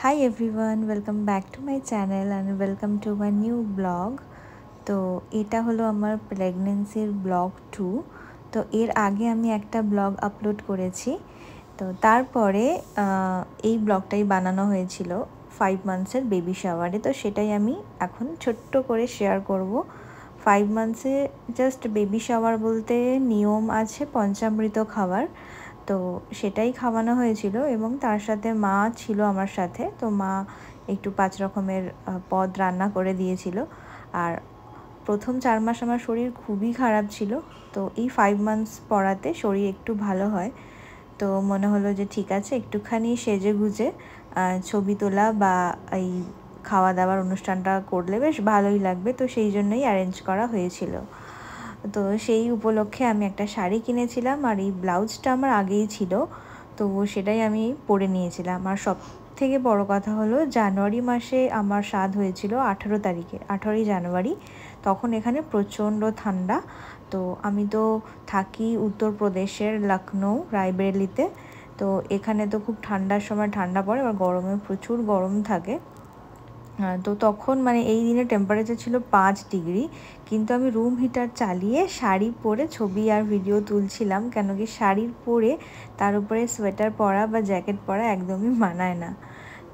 Hi everyone, welcome back to my channel and welcome to my new blog. তো এটা হলো আমার প্রেগন্যান্সির blog 2। তো এর আগে আমি একটা ব্লগ আপলোড করেছি। তো তারপরে এই ব্লগটাই বানানো হয়েছিল 5 মান্থসের বেবি শাওয়ারে। তো সেটাই আমি এখন ছোট্ট করে শেয়ার করব। 5 মান্থসে জাস্ট বেবি শাওয়ার বলতে নিয়ম আছে পঞ্চামৃত খাওয়ার। তো সেটাই খাওয়ানো হয়েছিল এবং তার সাথে মা ছিল আমার সাথে। তো মা একটু 5 রকমের পদ রান্না করে দিয়েছিল। আর প্রথম 4 মাস আমার শরীর খুবই খারাপ ছিল। তো এই 5 মান্থস পড়াতে শরীর একটু ভালো হয়। তো মনে হলো যে ঠিক আছে একটুখানি সেজে গুজে ছবি তোলা বা এই খাওয়া দাওয়ার অনুষ্ঠানটা করলে বেশ ভালোই লাগবে। তো সেই জন্যই অ্যারেঞ্জ করা হয়েছিল। তো সেই উপলক্ষে আমি একটা শাড়ি কিনেছিলাম আর এই ব্লাউজটা আমার আগেই ছিল। তো সেটাই আমি পরে নিয়েছিলাম। আর সব থেকে বড় কথা হলো জানুয়ারি মাসে আমার স্বাদ হয়েছিল 18 তারিখে, 18ই জানুয়ারি। তখন এখানে প্রচণ্ড ঠান্ডা। তো আমি তো থাকি উত্তরপ্রদেশের লখনৌ রায়বেরেলিতে। তো এখানে তো খুব ঠান্ডার সময় ঠান্ডা পড়ে, আর গরমে প্রচুর গরম থাকে। তো তখন মানে এই দিনে টেম্পারেচার ছিল 5 ডিগ্রি, কিন্তু আমি রুম হিটার চালিয়ে শাড়ি পরে ছবি আর ভিডিও তুলছিলাম, কেন কি শাড়ির পরে তার উপরে সোয়েটার পরা বা জ্যাকেট পরা একদমই মানায় না।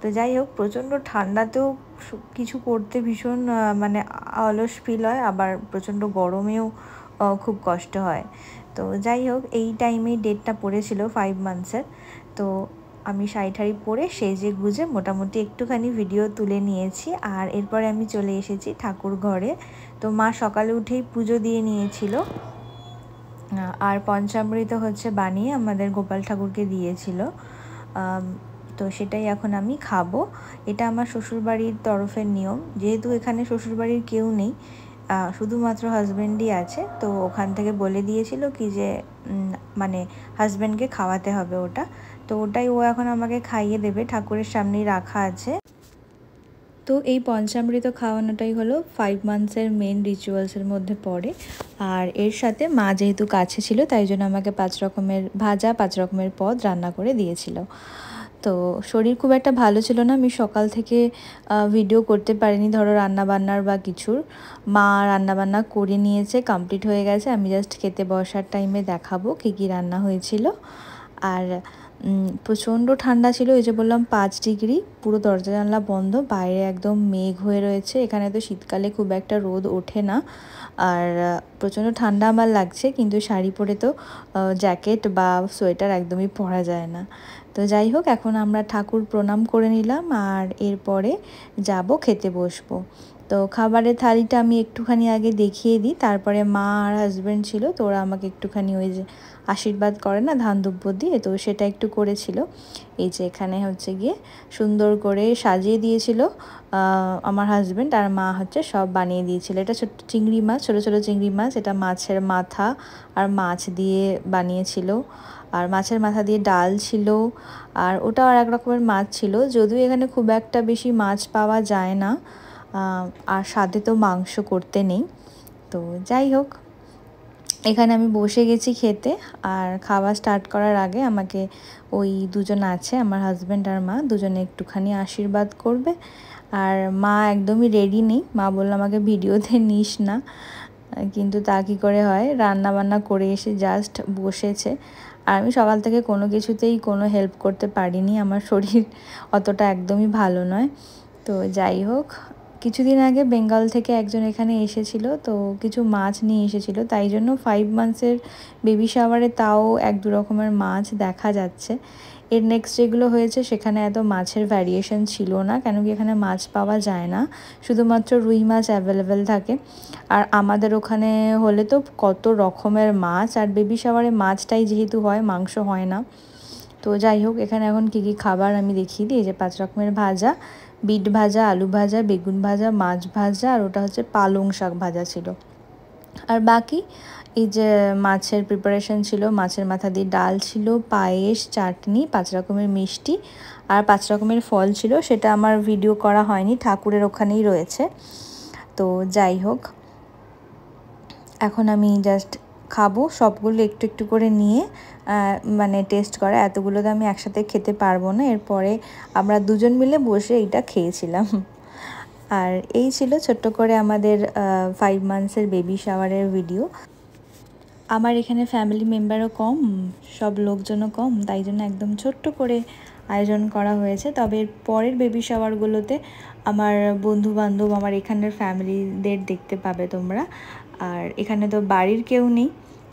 তো যাই হোক, প্রচণ্ড ঠান্ডাতেও কিছু করতে ভীষণ মানে অলস ফিল হয়, আবার প্রচণ্ড গরমেও খুব কষ্ট হয়। তো যাই হোক, এই টাইমেই ডেটটা পড়েছিল 5 মান্থসের। তো আমি শাড়ি ঠাড়ি পরে সেজে গুজে মোটামুটি একটুখানি ভিডিও তুলে নিয়েছি। আর এরপরে আমি চলে এসেছি ঠাকুর ঘরে। তো মা সকালে উঠেই পুজো দিয়ে নিয়েছিল, আর পঞ্চামৃত হচ্ছে বানিয়ে আমাদের গোপাল ঠাকুরকে দিয়েছিল। তো সেটাই এখন আমি খাবো। এটা আমার শ্বশুরবাড়ির তরফের নিয়ম, যেহেতু এখানে শ্বশুরবাড়ির কেউ নেই, শুধুমাত্র হাজব্যান্ডই আছে। তো ওখান থেকে বলে দিয়েছিল কি যে মানে হাজব্যান্ডকে খাওয়াতে হবে ওটা। তো ওটাই ও এখন আমাকে খাইয়ে দেবে, ঠাকুরের সামনেই রাখা আছে। তো এই পঞ্চামৃত খাওয়ানোটাই হলো 5 মান্থসের মেন রিচুয়ালসের মধ্যে পড়ে। আর এর সাথে মা যেহেতু কাছে ছিল, তাই জন্য আমাকে 5 রকমের ভাজা, 5 রকমের পদ রান্না করে দিয়েছিল। তো শরীর খুব একটা ভালো ছিল না, আমি সকাল থেকে ভিডিও করতে পারিনি ধরো রান্নাবান্নার বা কিছুর। মা রান্নাবান্না করে নিয়েছে, কমপ্লিট হয়ে গেছে। আমি জাস্ট খেতে বসার টাইমে দেখাবো কী কী রান্না হয়েছিল। আর প্রচণ্ড ঠান্ডা ছিল, ওই যে বললাম 5 ডিগ্রি, পুরো দরজা জানলা বন্ধ, বাইরে একদম মেঘ হয়ে রয়েছে। এখানে তো শীতকালে খুব একটা রোদ ওঠে না। আর প্রচণ্ড ঠান্ডা আমার লাগছে, কিন্তু শাড়ি পরে তো জ্যাকেট বা সোয়েটার একদমই পরা যায় না। তো যাই হোক, এখন আমরা ঠাকুর প্রণাম করে নিলাম আর এরপরে যাব খেতে বসবো। তো খাবারের থালিটা আমি একটুখানি আগে দেখিয়ে দিই, তারপরে মা আর হাজব্যান্ড ছিল, তো ওরা আমাকে একটুখানি ওই যে আশীর্বাদ করে না ধান দুব্য দিয়ে, তো সেটা একটু করেছিল। এই যে এখানে হচ্ছে গিয়ে সুন্দর করে সাজিয়ে দিয়েছিল আমার হাজব্যান্ড, আর মা হচ্ছে সব বানিয়ে দিয়েছিল। এটা ছোট্ট চিংড়ি মাছ, ছোটো ছোটো চিংড়ি মাছ, এটা মাছের মাথা আর মাছ দিয়ে বানিয়েছিল। আর মাছের মাথা দিয়ে ডাল ছিল, আর ওটাও আর এক রকমের মাছ ছিল। যদিও এখানে খুব একটা বেশি মাছ পাওয়া যায় না, আর সাথে তো মাংস করতে নেই। তো যাই হোক, এখানে আমি বসে গেছি খেতে। আর খাওয়া স্টার্ট করার আগে আমাকে ওই দুজন আছে, আমার হাজব্যান্ড আর মা, দুজনে একটুখানি আশীর্বাদ করবে। আর মা একদমই রেডি নেই, মা বললো আমাকে ভিডিওতে নিস না, কিন্তু তা কী করে হয়, রান্না বান্না করে এসে জাস্ট বসেছে। আর আমি সকাল থেকে কোনো কিছুতেই কোনো হেল্প করতে পারিনি, আমার শরীর অতটা একদমই ভালো নয়। তো যাই হোক, কিছুদিন আগে বেঙ্গল থেকে একজন এখানে এসেছিল, তো কিছু মাছ নিয়ে এসেছিল, তাই জন্য 5 মান্থসের বেবি শাওয়ারে তাও 1-2 রকমের মাছ দেখা যাচ্ছে। এর নেক্সট যেগুলো হয়েছে সেখানে এত মাছের ভ্যারিয়েশন ছিল না, কেন কি এখানে মাছ পাওয়া যায় না, শুধুমাত্র রুই মাছ অ্যাভেলেবেল থাকে। আর আমাদের ওখানে হলে তো কত রকমের মাছ, আর বেবি শাওয়ারে মাছটাই যেহেতু হয়, মাংস হয় না। তো যাই হোক, এখানে এখন কী কী খাবার আমি দেখিয়ে দিই। যে 5 রকমের ভাজা, বিট ভাজা, আলু ভাজা, বেগুন ভাজা, মাছ ভাজা, আর ওটা হচ্ছে পালং শাক ভাজা ছিল। আর বাকি এই যে মাছের প্রিপারেশন ছিল, মাছের মাথা দিয়ে ডাল ছিল, পায়েস, চাটনি, 5 রকমের মিষ্টি, আর 5 রকমের ফল ছিল। সেটা আমার ভিডিও করা হয়নি, ঠাকুরের ওখানেই রয়েছে। তো যাই হোক, এখন আমি জাস্ট খাবো সবগুলো একটু একটু করে নিয়ে মানে টেস্ট করা। এতগুলো তো আমি একসাথে খেতে পারবো না। এরপরে আমরা দুজন মিলে বসে এটা খেয়েছিলাম। আর এই ছিল ছোট্ট করে আমাদের 5 মান্থসের বেবি শাওয়ারের ভিডিও। আমার এখানে ফ্যামিলি মেম্বারও কম, সব লোকজনও কম, তাই জন্য একদম ছোট্ট করে আয়োজন করা হয়েছে। তবে পরের বেবি শাওয়ারগুলোতে আমার বন্ধু বান্ধব, আমার এখানের ফ্যামিলিদের দেখতে পাবে তোমরা। আর এখানে তো বাড়ির কেউ নেই,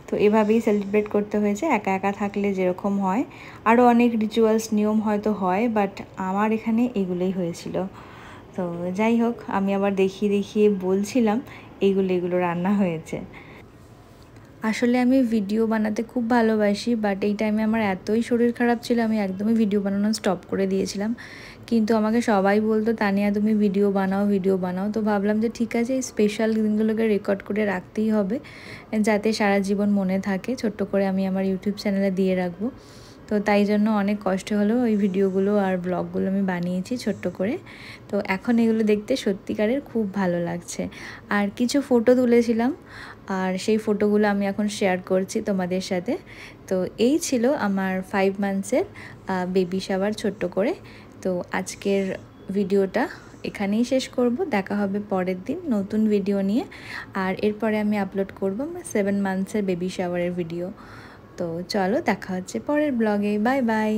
তো এভাবেই সেলিব্রেট করতে হয়েছে। একা একা থাকলে যেরকম হয়, আরও অনেক রিচুয়ালস নিয়ম হয়তো হয়, বাট আমার এখানে এগুলোই হয়েছিল। তো যাই হোক, আমি আবার দেখিয়ে দেখিয়ে বলছিলাম এগুলো রান্না হয়েছে। আসলে আমি ভিডিও বানাতে খুব ভালোবাসি, বাট এই টাইমে আমার এতই শরীর খারাপ ছিল, আমি একদমই ভিডিও বানানো স্টপ করে দিয়েছিলাম। কিন্তু আমাকে সবাই বলতো, তানিয়া তুমি ভিডিও বানাও। তো ভাবলাম যে ঠিক আছে, এই স্পেশাল দিনগুলোকে রেকর্ড করে রাখতেই হবে, যাতে সারা জীবন মনে থাকে। ছোট্ট করে আমি আমার ইউটিউব চ্যানেলে দিয়ে রাখবো। তো তাই জন্য অনেক কষ্ট হলেও ওই ভিডিওগুলো আর ব্লগগুলো আমি বানিয়েছি ছোট্ট করে। তো এখন এগুলো দেখতে সত্যিকারের খুব ভালো লাগছে। আর কিছু ফটো তুলেছিলাম, আর সেই ফটোগুলো আমি এখন শেয়ার করছি তোমাদের সাথে। তো এই ছিল আমার 5 মান্থসের বেবি শাওয়ার ছোট্ট করে। তো আজকের ভিডিওটা এখানেই শেষ করব। দেখা হবে পরের দিন নতুন ভিডিও নিয়ে। আর এরপরে আমি আপলোড করব আমার 7 মান্থসের বেবি শাওয়ারের ভিডিও। তো চলো, দেখা হচ্ছে পরের ব্লগে। Bye bye.